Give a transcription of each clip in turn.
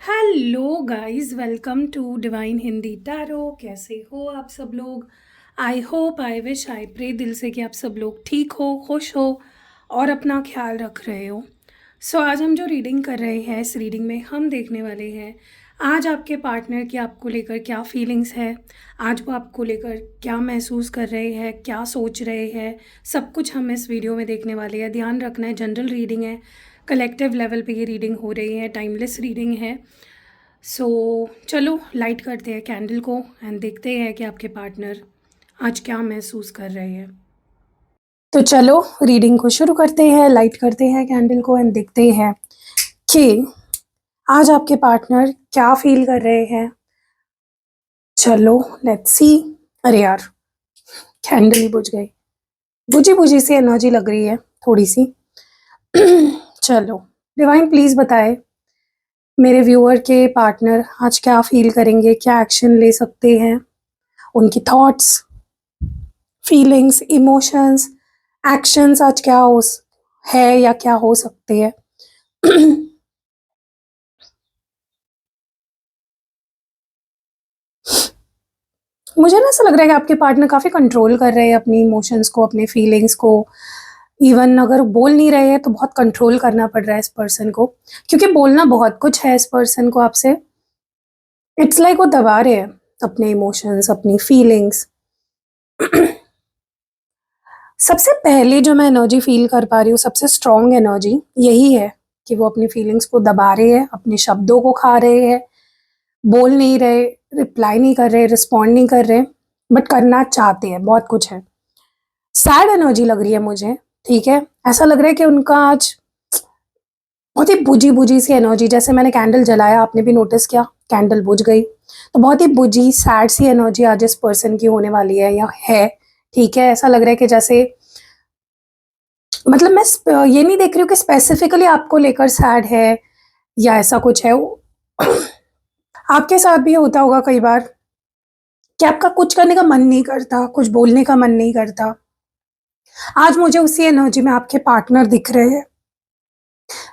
Hello guys, welcome to divine Hindi tarot. कैसे हो आप सब लोग? I hope, I wish, I pray दिल से कि आप सब लोग ठीक हो, खुश हो और अपना ख्याल रख रहे हो। आज हम जो रीडिंग कर रहे हैं, इस रीडिंग में हम देखने वाले हैं आज आपके पार्टनर की आपको लेकर क्या फीलिंग्स है, आज वो आपको लेकर क्या महसूस कर रहे हैं, क्या सोच रहे हैं। सब कुछ हम इस वीडियो में देखने वाले हैं। ध्यान रखना है, जनरल रीडिंग है, कलेक्टिव लेवल पे ये रीडिंग हो रही है, टाइमलेस रीडिंग है। चलो लाइट करते हैं कैंडल को एंड देखते हैं कि आपके पार्टनर आज क्या महसूस कर रहे हैं। तो चलो रीडिंग को शुरू करते हैं, लाइट करते हैं कैंडल को एंड देखते हैं कि आज आपके पार्टनर क्या फील कर रहे हैं। चलो लेट्स सी। अरे यार, कैंडल ही बुझ गई। बुझी बुझी सी एनर्जी लग रही है थोड़ी सी। चलो डिवाइन प्लीज बताए मेरे व्यूअर के पार्टनर आज क्या फील करेंगे, क्या एक्शन ले सकते हैं, उनकी थॉट्स, फीलिंग्स, इमोशंस, एक्शंस आज क्या है या क्या हो सकते हैं। मुझे ना ऐसा लग रहा है कि आपके पार्टनर काफ़ी कंट्रोल कर रहे हैं अपनी इमोशंस को, अपने फीलिंग्स को। इवन अगर बोल नहीं रहे हैं तो बहुत कंट्रोल करना पड़ रहा है इस पर्सन को, क्योंकि बोलना बहुत कुछ है इस पर्सन को आपसे। इट्स लाइक वो दबा रहे हैं अपने इमोशंस, अपनी फीलिंग्स। सबसे पहले जो मैं एनर्जी फील कर पा रही हूँ, सबसे स्ट्रॉन्ग एनर्जी यही है कि वो अपनी फीलिंग्स को दबा रहे हैं, अपने शब्दों को खा रहे हैं, बोल नहीं रहे, रिप्लाई नहीं कर रहे, रिस्पॉन्ड नहीं कर रहे, बट करना चाहते हैं, बहुत कुछ है। सैड एनर्जी लग रही है मुझे, ठीक है। ऐसा लग रहा है कि उनका आज बहुत ही बुझी बुझी सी एनर्जी, जैसे मैंने कैंडल जलाया, आपने भी नोटिस किया कैंडल बुझ गई, तो बहुत ही बुझी सैड सी एनर्जी आज इस पर्सन की होने वाली है या है, ठीक है। ऐसा लग रहा है कि जैसे, मतलब मैं ये नहीं देख रही हूँ कि स्पेसिफिकली आपको लेकर सैड है या ऐसा कुछ है। आपके साथ भी होता होगा कई बार कि आपका कुछ करने का मन नहीं करता, कुछ बोलने का मन नहीं करता। आज मुझे उसी एनर्जी में आपके पार्टनर दिख रहे हैं,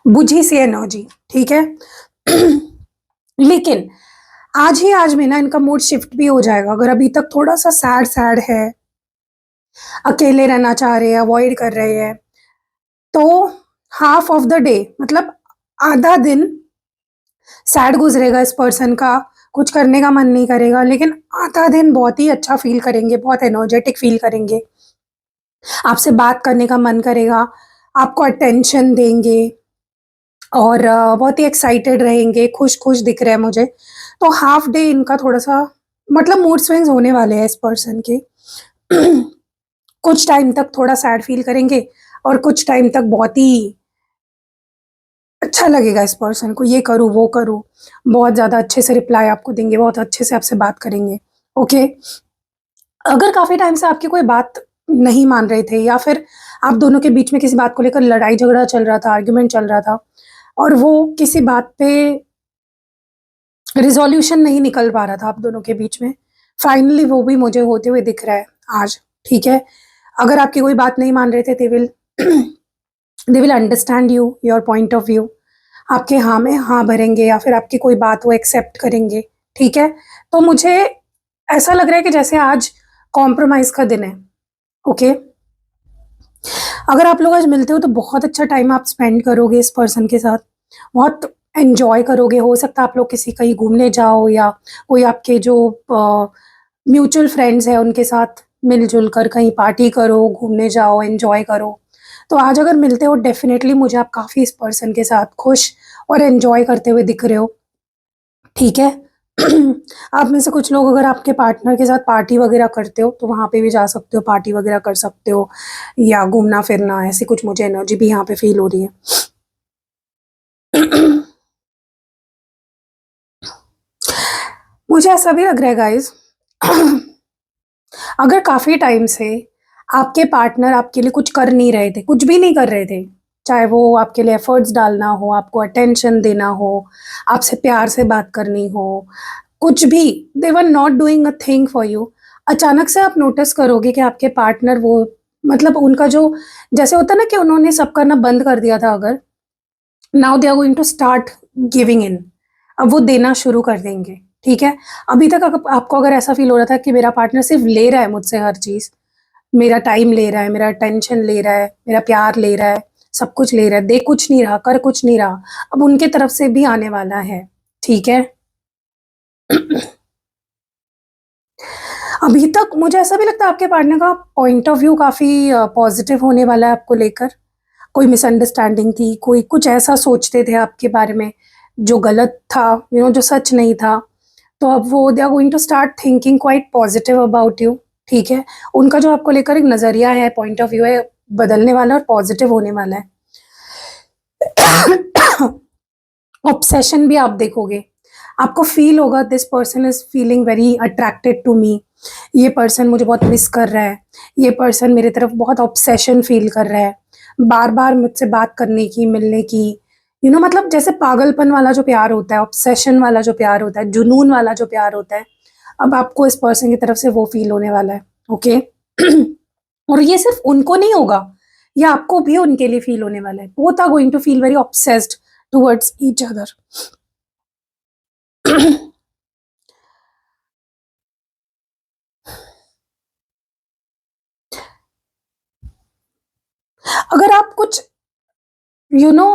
बुझी सी एनर्जी, ठीक है। लेकिन आज ही आज में ना इनका मूड शिफ्ट भी हो जाएगा। अगर अभी तक थोड़ा सा सैड सैड है, अकेले रहना चाह रहे हैं, अवॉइड कर रहे हैं, तो हाफ ऑफ द डे, मतलब आधा दिन सैड गुजरेगा इस पर्सन का, कुछ करने का मन नहीं करेगा, लेकिन आधा दिन बहुत ही अच्छा फील करेंगे, बहुत एनर्जेटिक फील करेंगे, आपसे बात करने का मन करेगा, आपको अटेंशन देंगे और बहुत ही एक्साइटेड रहेंगे, खुश खुश दिख रहे हैं मुझे। तो हाफ डे इनका थोड़ा सा, मतलब मूड स्विंग्स होने वाले हैं इस पर्सन के। कुछ टाइम तक थोड़ा सैड फील करेंगे और कुछ टाइम तक बहुत ही अच्छा लगेगा इस पर्सन को, ये करूँ वो करूँ, बहुत ज़्यादा अच्छे से रिप्लाई आपको देंगे, बहुत अच्छे से आपसे बात करेंगे, ओके। अगर काफ़ी टाइम से आपकी कोई बात नहीं मान रहे थे या फिर आप दोनों के बीच में किसी बात को लेकर लड़ाई झगड़ा चल रहा था, आर्ग्यूमेंट चल रहा था और वो किसी बात पे रिज़ॉल्यूशन नहीं निकल पा रहा था आप दोनों के बीच में, फाइनली वो भी मुझे होते हुए दिख रहा है आज, ठीक है। अगर आपकी कोई बात नहीं मान रहे थे, they will understand you, your point of view, आपके हाँ में हाँ भरेंगे या फिर आपकी कोई बात वो एक्सेप्ट करेंगे, ठीक है। तो मुझे ऐसा लग रहा है कि जैसे आज कॉम्प्रोमाइज़ का दिन है, ओके। अगर आप लोग आज मिलते हो तो बहुत अच्छा टाइम आप स्पेंड करोगे इस पर्सन के साथ, बहुत एन्जॉय करोगे। हो सकता है आप लोग किसी कहीं घूमने जाओ या कोई आपके जो म्यूचुअल फ्रेंड्स हैं उनके साथ मिल-जुल कर कहीं पार्टी करो, घूमने जाओ, एन्जॉय करो। तो आज अगर मिलते हो डेफ़िनेटली मुझे आप काफ़ी इस पर्सन के साथ खुश और एन्जॉय करते हुए दिख रहे हो, ठीक है। आप में से कुछ लोग अगर आपके पार्टनर के साथ पार्टी वगैरह करते हो तो वहाँ पे भी जा सकते हो, पार्टी वगैरह कर सकते हो या घूमना-फिरना, ऐसी कुछ मुझे एनर्जी भी यहाँ पे फ़ील हो रही है। मुझे ऐसा भी लग रहा है गाइज़, अगर काफ़ी टाइम से आपके पार्टनर आपके लिए कुछ कर नहीं रहे थे, कुछ भी नहीं कर रहे थे, चाहे वो आपके लिए एफ़र्ट्स डालना हो, आपको अटेंशन देना हो, आपसे प्यार से बात करनी हो, कुछ भी, they were not doing a thing for you. अचानक से आप नोटिस करोगे कि आपके पार्टनर वो, मतलब उनका जो, जैसे होता है ना कि उन्होंने सब करना बंद कर दिया था अगर, now they are going to start giving in. अब वो देना शुरू कर देंगे, ठीक है? अभी तक आपको अगर ऐसा फ़ील हो रहा था कि मेरा पार्टनर सिर्फ़ ले रहा है मुझसे हर चीज़, मेरा टाइम ले रहा है, मेरा अटेंशन ले रहा है, मेरा प्यार ले रहा है, सब कुछ ले रहा है, दे कुछ नहीं रहा, कर कुछ नहीं रहा, अब उनके तरफ से भी आने वाला है, ठीक है? अभी तक मुझे ऐसा भी लगता है आपके पार्टनर का पॉइंट ऑफ व्यू काफ़ी पॉज़िटिव होने वाला है आपको लेकर। कोई मिसअंडरस्टैंडिंग थी, कोई कुछ ऐसा सोचते थे आपके बारे में, जो गलत था, जो सच नहीं था। तो अब वो they are going to start thinking quite positive about you, ठीक है? उनका जो आपको लेकर एक नज़रिया है, पॉइंट ऑफ व्यू है, बदलने वाला है और पॉज़िटिव होने वाला है। ऑब्सेशन भी आप देखोगे, आपको फ़ील होगा this person is feeling very attracted to me, ये पर्सन मुझे बहुत मिस कर रहा है, ये पर्सन मेरी तरफ बहुत ऑब्सेशन फ़ील कर रहा है, बार-बार मुझसे बात करने की, मिलने की, मतलब जैसे पागलपन वाला जो प्यार होता है, ऑब्सेशन वाला जो प्यार होता है, जुनून वाला जो प्यार होता है, अब आपको इस पर्सन की तरफ से वो फ़ील होने वाला है, ओके? और ये सिर्फ़ उनको नहीं होगा, ये आपको भी उनके लिए फ़ील होने वाला है। Both are going to feel very obsessed towards each other. अगर आप कुछ यू नो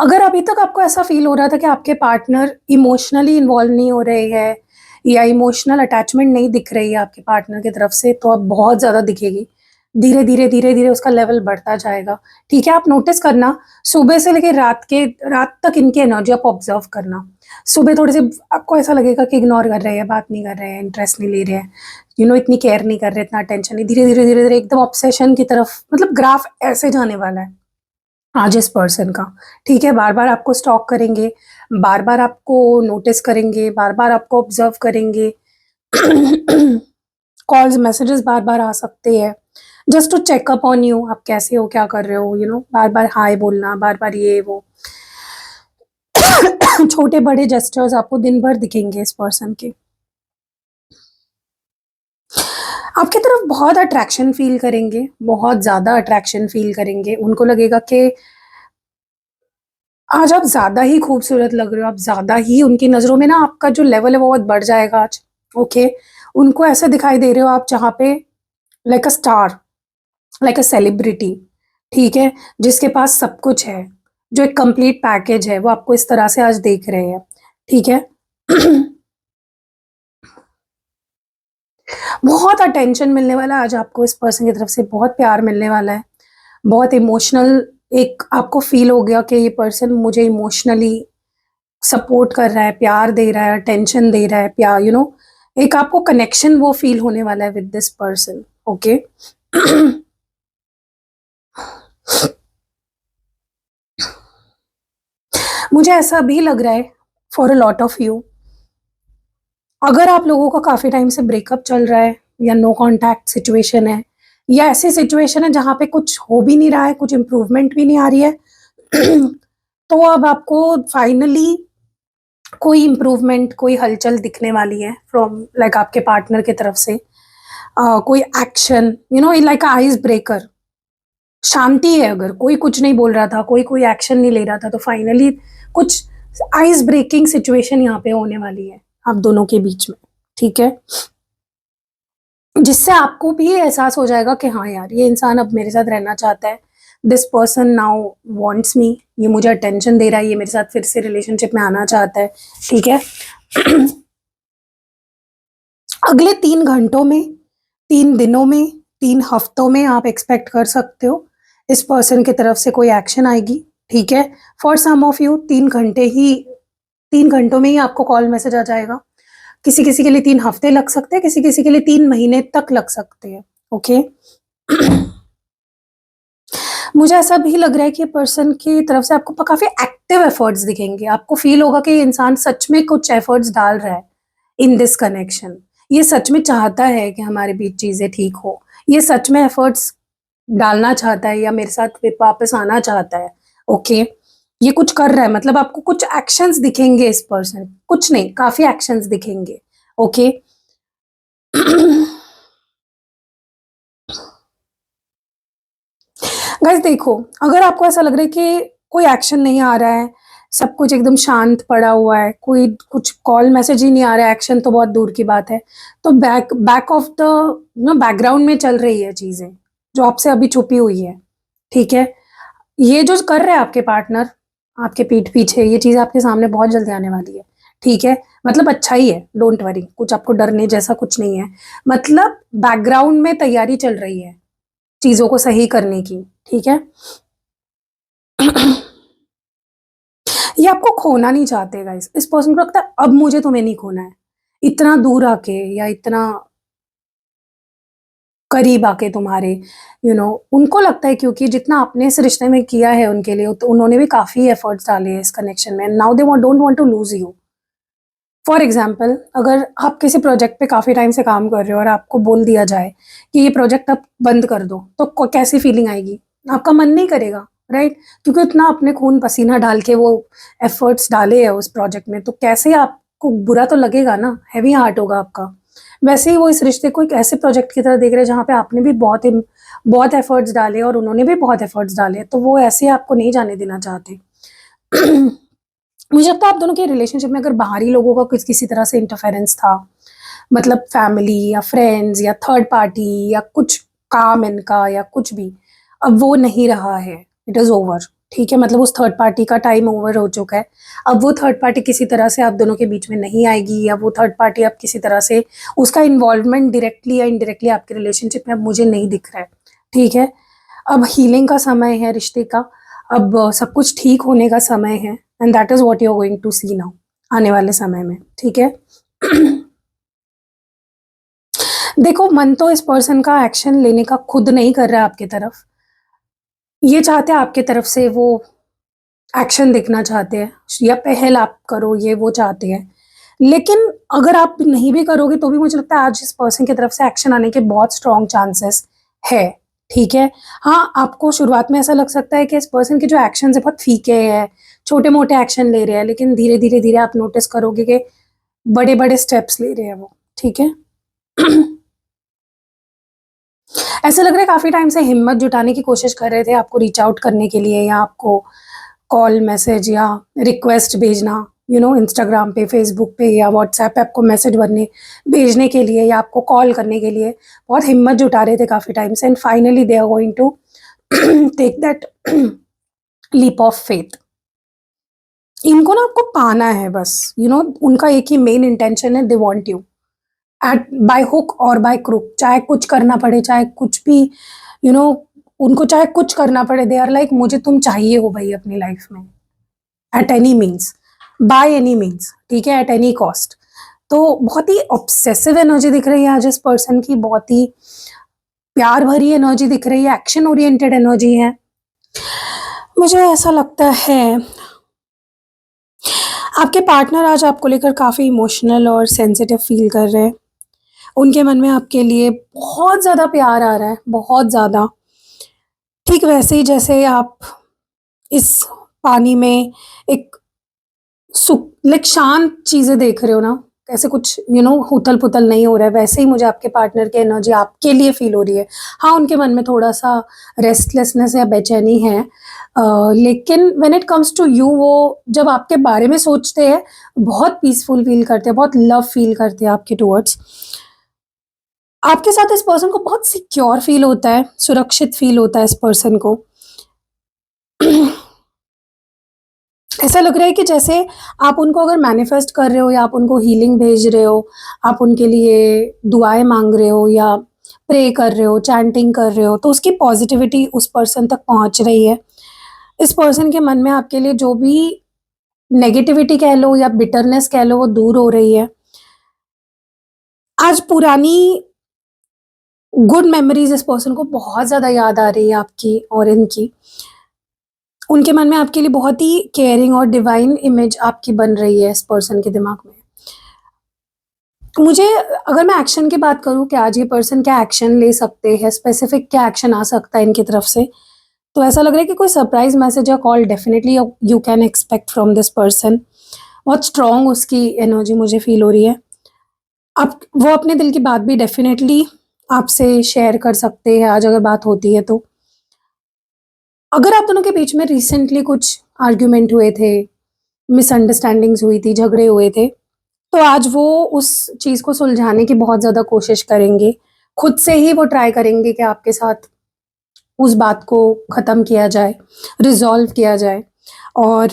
अगर अभी तक आपको ऐसा फ़ील हो रहा था कि आपके पार्टनर इमोशनली इन्वॉल्व नहीं हो रहे हैं या इमोशनल अटैचमेंट नहीं दिख रही है आपके पार्टनर की तरफ से, तो अब बहुत ज़्यादा दिखेगी। धीरे-धीरे, धीरे-धीरे उसका लेवल बढ़ता जाएगा, ठीक है? आप नोटिस करना, सुबह से लेके रात तक इनकी एनर्जी आप ऑब्ज़र्व करना। सुबह थोड़े-से आपको ऐसा लगेगा कि इग्नोर कर रहे हैं, बात नहीं कर रहे हैं, इंटरेस्ट नहीं ले रहे हैं, इतनी केयर नहीं कर रहे, इतना अटेंशन नहीं। धीरे-धीरे, धीरे-धीरे एकदम ऑब्सेशन की तरफ, मतलब ग्राफ ऐसे जाने वाला है। आज इस पर्सन का, ठीक है? बार-बार आपको स्टॉक करेंगे, बार-बार आपको नोटिस करेंगे, बार-बार आपको ऑब्ज़र्व करेंगे। कॉल्स, मैसेजेस बार-बार आ सकते हैं, just to check up on you, आप कैसे हो, क्या कर रहे हो, बार-बार हाय बोलना, बार-बार ये वो। छोटे-बड़े जेस्चर्स आपको दिन भर दिखेंगे इस पर्सन के। आपकी तरफ बहुत अट्रैक्शन फ़ील करेंगे, बहुत ज़्यादा अट्रैक्शन फ़ील करेंगे। उनको लगेगा कि आज आप ज़्यादा ही खूबसूरत लग रहे हो, आप ज़्यादा ही उनकी नज़रों में ना आपका जो लेवल है वो बहुत बढ़ जाएगा आज, ओके? उनको ऐसे दिखाई दे रहे हो आप जहाँ पे like a star, like a celebrity, ठीक है? जिसके पास सब कुछ है, जो एक कंप्लीट पैकेज है, वो आपको इस तरह से आज देख रहे हैं, ठीक है? बहुत अटेंशन मिलने वाला है आज आपको इस पर्सन की तरफ से, बहुत प्यार मिलने वाला है, बहुत इमोशनल एक आपको फ़ील हो गया कि ये पर्सन मुझे इमोशनली सपोर्ट कर रहा है, प्यार दे रहा है, अटेंशन दे रहा है, एक आपको कनेक्शन वो फ़ील होने वाला है विद दिस पर्सन, ओके? मुझे ऐसा भी लग रहा है for a lot of you, अगर आप लोगों का काफ़ी टाइम से ब्रेकअप चल रहा है या नो कॉन्टैक्ट सिचुएशन है या ऐसी सिचुएशन है जहाँ पे कुछ हो भी नहीं रहा है, कुछ इम्प्रूवमेंट भी नहीं आ रही है, तो अब आपको फाइनली कोई इम्प्रूवमेंट, कोई हलचल दिखने वाली है फ्रॉम लाइक आपके पार्टनर की तरफ से। कोई एक्शन, लाइक आइस ब्रेकर, शांति है, अगर कोई कुछ नहीं बोल रहा था, कोई कोई एक्शन नहीं ले रहा था, तो फाइनली कुछ आइस ब्रेकिंग सिचुएशन यहाँ पे होने वाली है आप दोनों के बीच में, ठीक है? जिससे आपको भी ये एहसास हो जाएगा कि हाँ यार, ये इंसान अब मेरे साथ रहना चाहता है, दिस पर्सन नाउ वांट्स मी, ये मुझे अटेंशन दे रहा है, ये मेरे साथ फिर से रिलेशनशिप में आना चाहता है, ठीक है? अगले 3 घंटों में, 3 दिनों में, 3 हफ्तों में आप एक्सपेक्ट कर सकते हो, इस पर्सन की तरफ से कोई एक्शन आएगी, ठीक है? फॉर सम ऑफ यू 3 घंटों में ही आपको कॉल मैसेज आ जाएगा। किसी-किसी के लिए 3 हफ्ते लग सकते हैं, किसी-किसी के लिए 3 महीने तक लग सकते हैं, ओके? मुझे ऐसा भी लग रहा है कि पर्सन की तरफ से आपको काफ़ी एक्टिव एफर्ट्स दिखेंगे, आपको फ़ील होगा कि ये इंसान सच में कुछ एफर्ट्स डाल रहा है इन दिस कनेक्शन। ये सच में चाहता है कि हमारे बीच चीज़ें ठीक हो। ये सच में एफर्ट्स डालना चाहता है या मेरे साथ फिर वापस आना चाहता है, ओके? ये कुछ कर रहा है, मतलब आपको कुछ एक्शंस दिखेंगे इस पर्सन, कुछ नहीं, काफ़ी एक्शंस दिखेंगे, ओके? गाइस देखो, अगर आपको ऐसा लग रहा है कि कोई एक्शन नहीं आ रहा है सब कुछ एकदम शांत पड़ा हुआ है, कोई कुछ कॉल मैसेज ही नहीं आ रहा है, एक्शन तो बहुत दूर की बात है। तो back back of the background में चल रही है चीज़ें, जो आपसे अभी छुपी हुई है, ठीक है? ये जो कर रहे हैं आपके पार्टनर, आपके पीठ पीछे, ये चीज़ आपके सामने बहुत जल्दी आने वाली है, ठीक है? मतलब अच्छा ही है, डोंट वरी, कुछ आपको डरने जैसा कुछ नहीं है। मतलब बैकग्राउंड में तैयारी चल रही है, चीज़ों को सही करने की, ठीक है? ये आपको खोना नहीं चाहते गाइस, इस पर्सन को लगता है अब मुझे तुम्हें नहीं खोना है, इतना दूर आके या इतना करीब आके तुम्हारे, उनको लगता है क्योंकि जितना आपने इस रिश्ते में किया है उनके लिए, तो उन्होंने भी काफी एफर्ट्स डाले हैं इस कनेक्शन में, now they don't want to lose you. For example, अगर आप किसी प्रोजेक्ट पे काफी टाइम से काम कर रहे हो और आपको बोल दिया जाए कि ये प्रोजेक्ट अब बंद कर दो, तो कैसी फीलिंग आएगी? आपका मन नहीं करेगा, राइट? क्योंकि उतना अपने खून पसीना डाल के वो एफर्ट्स डाले हैं उस प्रोजेक्ट में, तो कैसे आपको बुरा तो लगेगा ना, हैवी हार्ट होगा आपका। वैसे ही वो इस रिश्ते को एक ऐसे प्रोजेक्ट की तरह देख रहे हैं जहाँ पे आपने भी बहुत एफर्ट्स डाले और उन्होंने भी बहुत एफर्ट्स डाले, तो वो ऐसे आपको नहीं जाने देना चाहते। मुझे लगता है आप दोनों के रिलेशनशिप में अगर बाहरी लोगों का किसी तरह से इंटरफेरेंस था, मतलब फैमिली या फ्रेंड्स या थर्ड पार्टी या कुछ काम इनका या कुछ भी, अब वो नहीं रहा है, इट इज़ ओवर, ठीक है? मतलब उस थर्ड पार्टी का टाइम ओवर हो चुका है। अब वो थर्ड पार्टी किसी तरह से आप दोनों के बीच में नहीं आएगी, या वो थर्ड पार्टी अब किसी तरह से उसका इन्वॉल्वमेंट डायरेक्टली या इनडायरेक्टली आपके रिलेशनशिप में अब मुझे नहीं दिख रहा है, ठीक है? अब हीलिंग का समय है रिश्ते का, अब सब कुछ ठीक होने का समय है, and that is what you are going to see now, आने वाले समय में, ठीक है? देखो, मन तो इस पर्सन का एक्शन लेने का खुद नहीं कर रहा है आपकी तरफ, ये चाहते हैं आपकी तरफ से वो एक्शन दिखना चाहते हैं, या पहल आप करो, ये वो चाहते हैं। लेकिन अगर आप नहीं भी करोगे तो भी मुझे लगता है आज इस पर्सन की तरफ से एक्शन आने के बहुत स्ट्रॉन्ग चांसेस है, ठीक है? हाँ, आपको शुरुआत में ऐसा लग सकता है कि इस पर्सन के जो एक्शंस है बहुत फीके हैं, छोटे-मोटे एक्शन ले रहे हैं, लेकिन धीरे-धीरे आप नोटिस करोगे कि बड़े-बड़े स्टेप्स ले रहे हैं वो, ठीक है? ऐसा लग रहा है काफ़ी टाइम से हिम्मत जुटाने की कोशिश कर रहे थे आपको रीच आउट करने के लिए, या आपको कॉल, मैसेज या रिक्वेस्ट भेजना, इंस्टाग्राम पे, फेसबुक पे या व्हाट्सएप पे आपको मैसेज भेजने के लिए, या आपको कॉल करने के लिए बहुत हिम्मत जुटा रहे थे काफ़ी टाइम से, and finally they are going to take that leap of faith. इनको ना आपको पाना है बस, उनका एक ही मेन इंटेंशन है, they want you at by hook और बाय क्रुक, चाहे कुछ करना पड़े, चाहे कुछ भी, यू नो उनको चाहे कुछ करना पड़े, दे आर लाइक मुझे तुम चाहिए हो भाई अपनी लाइफ में, at any means, by any means, ठीक है? At any cost. तो बहुत ही ऑब्सेसिव एनर्जी दिख रही है आज इस पर्सन की, बहुत ही प्यार भरी एनर्जी दिख रही है, एक्शन ओरिएंटेड एनर्जी है। मुझे ऐसा लगता है आपके पार्टनर आज आपको लेकर काफ़ी इमोशनल और सेंसिटिव फील कर रहे हैं। उनके मन में आपके लिए बहुत ज़्यादा प्यार आ रहा है, बहुत ज़्यादा। ठीक वैसे ही जैसे आप इस पानी में एक लाइक शांत चीज़ें देख रहे हो ना, ऐसे कुछ उथल-पुथल नहीं हो रहा है, वैसे ही मुझे आपके पार्टनर की एनर्जी आपके लिए फ़ील हो रही है। हाँ, उनके मन में थोड़ा-सा रेस्टलेसनेस या बेचैनी है, लेकिन when it comes to you, वो जब आपके बारे में सोचते हैं, बहुत पीसफुल फ़ील करते हैं, बहुत लव फ़ील करते हैं आपके टुवर्ड्स। आपके साथ इस पर्सन को बहुत सिक्योर फ़ील होता है, सुरक्षित फ़ील होता है इस पर्सन को। ऐसा लग रहा है कि जैसे आप उनको अगर मैनिफेस्ट कर रहे हो, या आप उनको हीलिंग भेज रहे हो, आप उनके लिए दुआएँ माँग रहे हो, या प्रे कर रहे हो, चैंटिंग कर रहे हो, तो उसकी पॉज़िटिविटी उस पर्सन तक पहुँच रही है। इस पर्सन के मन में आपके लिए जो भी नेगेटिविटी कह लो या बिटरनेस कह लो, वो दूर हो रही है। आज पुरानी गुड मेमोरीज़ इस पर्सन को बहुत ज़्यादा याद आ रही है आपकी और इनकी। उनके मन में आपके लिए बहुत ही केयरिंग और डिवाइन इमेज आपकी बन रही है इस पर्सन के दिमाग में। मुझे, अगर मैं एक्शन की बात करूँ कि आज ये पर्सन क्या एक्शन ले सकते हैं, स्पेसिफिक क्या एक्शन आ सकता है इनकी तरफ से, तो ऐसा लग रहा है कि कोई सरप्राइज़ मैसेज या call definitely you can expect from this person. बहुत स्ट्रॉन्ग उसकी एनर्जी मुझे फ़ील हो रही है। आप वो अपने दिल की बात भी डेफिनिटली आपसे शेयर कर सकते हैं आज अगर बात होती है तो। अगर आप दोनों के बीच में रिसेंटली कुछ आर्ग्यूमेंट हुए थे, मिसअंडरस्टैंडिंग्स हुई थी, झगड़े हुए थे। तो आज वो उस चीज़ को सुलझाने की बहुत ज़्यादा कोशिश करेंगे। खुद से ही वो ट्राई करेंगे कि आपके साथ उस बात को ख़त्म किया जाए, रिज़ॉल्व किया जाए। और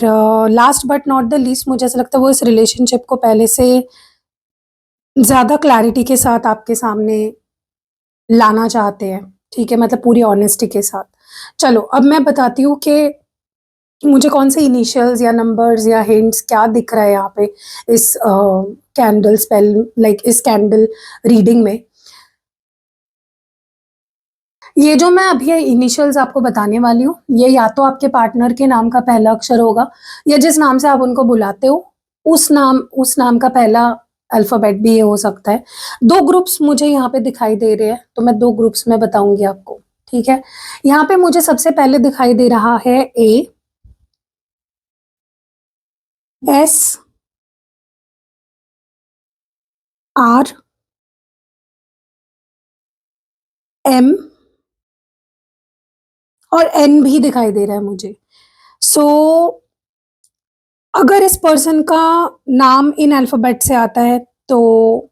last but not the least मुझे ऐसा लगता है वो इस रिलेशनशिप को पहले से ज़्यादा क्लैरिटी के साथ आपके सामने लाना चाहते हैं, ठीक है? मतलब पूरी ऑनेस्टी के साथ। चलो, अब मैं बताती हूँ कि मुझे कौन से इनिशियल्स या नंबर्स या हिंट्स क्या दिख रहा है यहाँ पे इस कैंडल स्पेल लाइक इस कैंडल रीडिंग में। ये जो मैं अभी इनिशियल्स आपको बताने वाली हूँ, ये या तो आपके पार्टनर के नाम का पहला अक्षर होगा या जिस नाम से आप उनको बुलाते हो, उस नाम का पहला अल्फ़ाबेट भी ये हो सकता है। 2 ग्रुप्स मुझे यहाँ पे दिखाई दे रहे हैं, तो मैं 2 ग्रुप्स में बताऊँगी आपको, ठीक है? यहाँ पे मुझे सबसे पहले दिखाई दे रहा है ए, एस, आर, एम और एन भी दिखाई दे रहा है मुझे। सो अगर इस पर्सन का नाम इन अल्फ़ाबेट से आता है, तो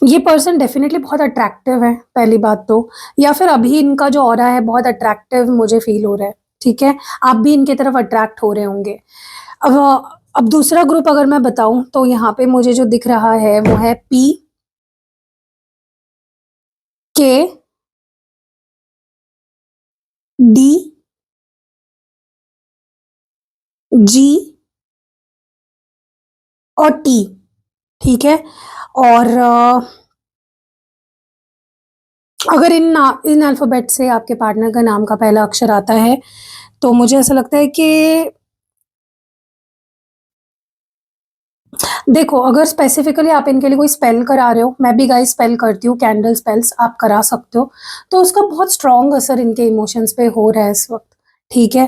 ये पर्सन डेफ़िनेटली बहुत अट्रैक्टिव है, पहली बात तो, या फिर अभी इनका जो ऑरा है बहुत अट्रैक्टिव मुझे फ़ील हो रहा है, ठीक है? आप भी इनकी तरफ अट्रैक्ट हो रहे होंगे। अब दूसरा ग्रुप अगर मैं बताऊँ तो यहाँ पे मुझे जो दिख रहा है वो है पी, के, डी, जी और टी, ठीक है? और अगर इन अल्फ़ाबेट से आपके पार्टनर का नाम का पहला अक्षर आता है, तो मुझे ऐसा लगता है कि देखो, अगर स्पेसिफ़िकली आप इनके लिए कोई स्पेल करा रहे हो, मैं भी गाइस स्पेल करती हूँ, कैंडल स्पेल्स आप करा सकते हो, तो उसका बहुत स्ट्रॉन्ग असर इनके इमोशंस पे हो रहा है इस वक़्त, ठीक है?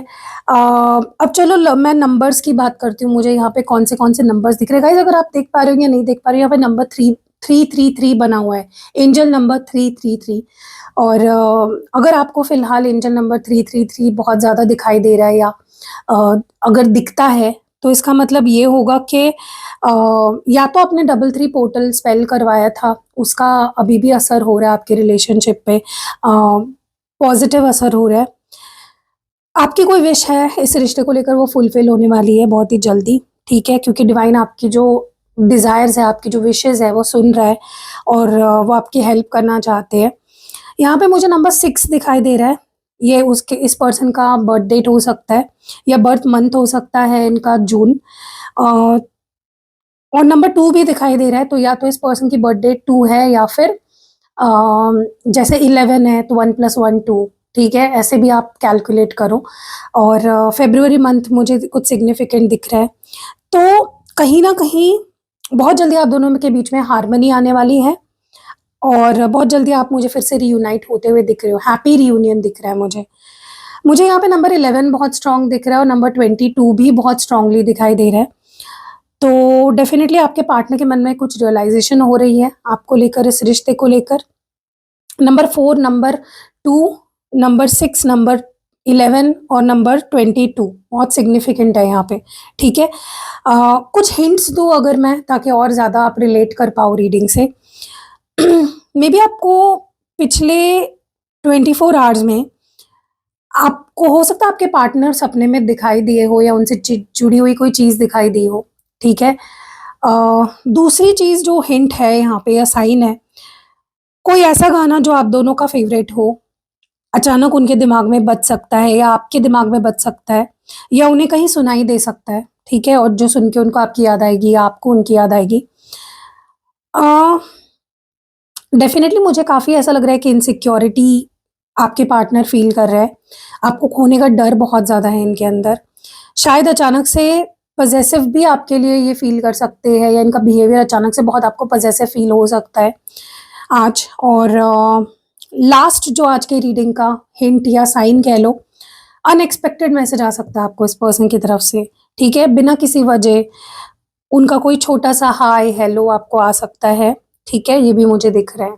अब चलो मैं नंबर्स की बात करती हूँ, मुझे यहाँ पे कौन से नंबर्स दिख रहे हैं। गाइस अगर आप देख पा रहे हो या नहीं देख पा रहे हो, यहाँ पे नंबर 333 बना हुआ है, एंजल नंबर 333। और अगर आपको फ़िलहाल एंजल नंबर 333 बहुत ज़्यादा दिखाई दे रहा है या अगर दिखता है, तो इसका मतलब ये होगा कि या तो आपने डबल थ्री पोर्टल स्पेल करवाया था, उसका अभी भी असर हो रहा है आपके रिलेशनशिप पे, पॉज़िटिव असर हो रहा है। आपकी कोई विश है इस रिश्ते को लेकर, वो फुलफ़िल होने वाली है बहुत ही जल्दी, ठीक है? क्योंकि डिवाइन आपकी जो डिज़ायर्स है, आपकी जो विशेज़ है, वो सुन रहा है और वो आपकी हेल्प करना चाहते हैं। यहाँ पे मुझे नंबर 6 दिखाई दे रहा है, ये उसके इस पर्सन का बर्थ डेट हो सकता है या बर्थ मंथ हो सकता है इनका जून। अ, और नंबर 2 भी दिखाई दे रहा है, तो या तो इस पर्सन की बर्थ डेट 2 है या फिर जैसे 11 है तो 1 + 1 2, ठीक है? ऐसे भी आप कैलकुलेट करो। और फ़रवरी मंथ मुझे कुछ सिग्निफिकेंट दिख रहा है। तो कहीं न कहीं बहुत जल्दी आप दोनों के बीच में हार्मनी आने वाली है और बहुत जल्दी आप मुझे फिर से रियूनाइट होते हुए दिख रहे हो, हैप्पी रियूनियन दिख रहा है मुझे। मुझे यहाँ पे नंबर 11 बहुत स्ट्रॉन्ग दिख रहा है और नंबर 22 भी बहुत स्ट्रॉन्गली दिखाई दे रहा है। तो डेफ़िनिटली आपके पार्टनर के मन में कुछ रियलाइज़ेशन हो रही है आपको लेकर, इस रिश्ते को लेकर। नंबर 4, नंबर 2, नंबर 6, नंबर 11 और नंबर 22 बहुत सिग्निफिकेंट है यहाँ पे, ठीक है? कुछ हिंट्स दूँ अगर मैं, ताकि और ज़्यादा आप रिलेट कर पाओ रीडिंग से। मेबी आपको पिछले 24 आवर्स में आपको हो सकता है आपके पार्टनर सपने में दिखाई दिए हो या उनसे जुड़ी हुई कोई चीज़ दिखाई दी हो, ठीक है? दूसरी चीज़ जो हिंट है यहाँ पे या साइन है, कोई ऐसा गाना जो आप दोनों का फ़ेवरेट हो, अचानक उनके दिमाग में बज सकता है या आपके दिमाग में बज सकता है या उन्हें कहीं सुनाई दे सकता है, ठीक है? और जो सुन के उनको आपकी याद आएगी या आपको उनकी याद आएगी। अ, डेफ़िनेटली मुझे काफ़ी ऐसा लग रहा है कि इनसिक्योरिटी आपके पार्टनर फ़ील कर रहा है। आपको खोने का डर बहुत ज़्यादा है इनके अंदर। शायद अचानक से पॉसेसिव भी आपके लिए ये फ़ील कर सकते हैं या इनका बिहेवियर अचानक से बहुत आपको पॉसेसिव फ़ील हो सकता है आज। और लास्ट जो आज की रीडिंग का हिंट या साइन कह लो, अनएक्सपेक्टेड मैसेज आ सकता है आपको इस पर्सन की तरफ से, ठीक है? बिना किसी वजह उनका कोई छोटा-सा हाय, हेलो आपको आ सकता है, ठीक है? ये भी मुझे दिख रहा है।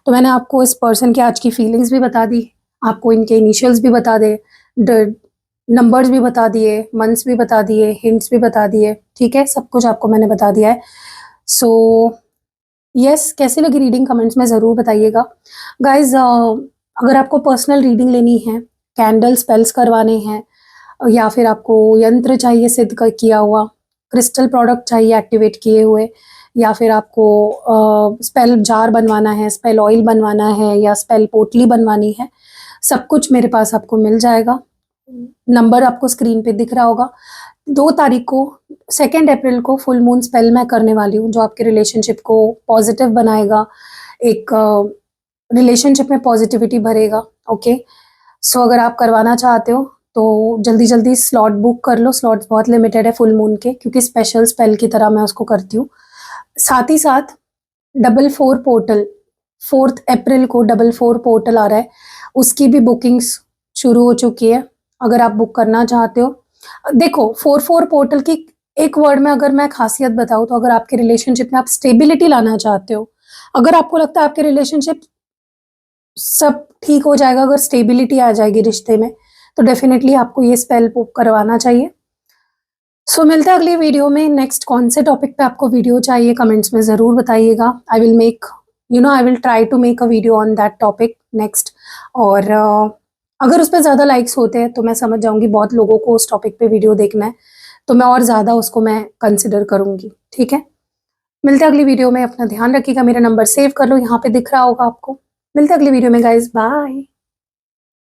तो मैंने आपको इस पर्सन की आज की फीलिंग्स भी बता दी, आपको इनके इनिशियल्स भी बता दे ड नंबर्स भी बता दिए, मंथ्स भी बता दिए, हिंट्स भी बता दिए, ठीक है, सब कुछ आपको मैंने बता दिया है। सो यस, कैसी लगी रीडिंग कमेंट्स में ज़रूर बताइएगा। गाइज अगर आपको पर्सनल रीडिंग लेनी है, कैंडल स्पेल्स करवाने हैं, या फिर आपको यंत्र चाहिए सिद्ध किया हुआ, क्रिस्टल प्रोडक्ट चाहिए एक्टिवेट किए हुए, या फिर आपको स्पेल जार बनवाना है, स्पेल ऑयल बनवाना है, या स्पेल पोटली बनवानी है, सब कुछ मेरे पास आपको मिल जाएगा। नंबर आपको स्क्रीन पे दिख रहा होगा। 2 तारीख को 2 अप्रैल को फुल मून स्पेल मैं करने वाली हूँ, जो आपके रिलेशनशिप को पॉजिटिव बनाएगा, एक रिलेशनशिप में पॉजिटिविटी भरेगा। ओके, सो अगर आप करवाना चाहते हो तो जल्दी जल्दी स्लॉट बुक कर लो। स्लॉट्स बहुत लिमिटेड है फुल मून के, क्योंकि स्पेशल स्पेल की तरह मैं उसको करती हूँ। साथ ही साथ 44 पोर्टल, 4 अप्रैल को 44 पोर्टल आ रहा है, उसकी भी बुकिंग्स शुरू हो चुकी है। अगर आप बुक करना चाहते हो, देखो 44 पोर्टल की एक वर्ड में अगर मैं खासियत बताऊं तो, अगर आपके रिलेशनशिप में आप स्टेबिलिटी लाना चाहते हो, अगर आपको लगता है आपके रिलेशनशिप सब ठीक हो जाएगा, अगर स्टेबिलिटी आ जाएगी रिश्ते में, तो डेफिनेटली आपको ये स्पेल बुक करवाना चाहिए। सो मिलते हैं अगली वीडियो में। नेक्स्ट कौन से टॉपिक पे आपको वीडियो चाहिए कमेंट्स में ज़रूर बताइएगा। I will make, I will try to make a video on that topic next. और अगर उस पर ज़्यादा लाइक्स होते हैं तो मैं समझ जाऊंगी बहुत लोगों को उस टॉपिक पे वीडियो देखना है, तो मैं और ज़्यादा उसको मैं कंसिडर करूंगी। ठीक है, मिलते हैं अगली वीडियो में। अपना ध्यान रखिएगा, मेरा नंबर सेव कर लो, यहाँ पे दिख रहा होगा आपको। मिलते हैं अगली वीडियो में गाइज, बाय।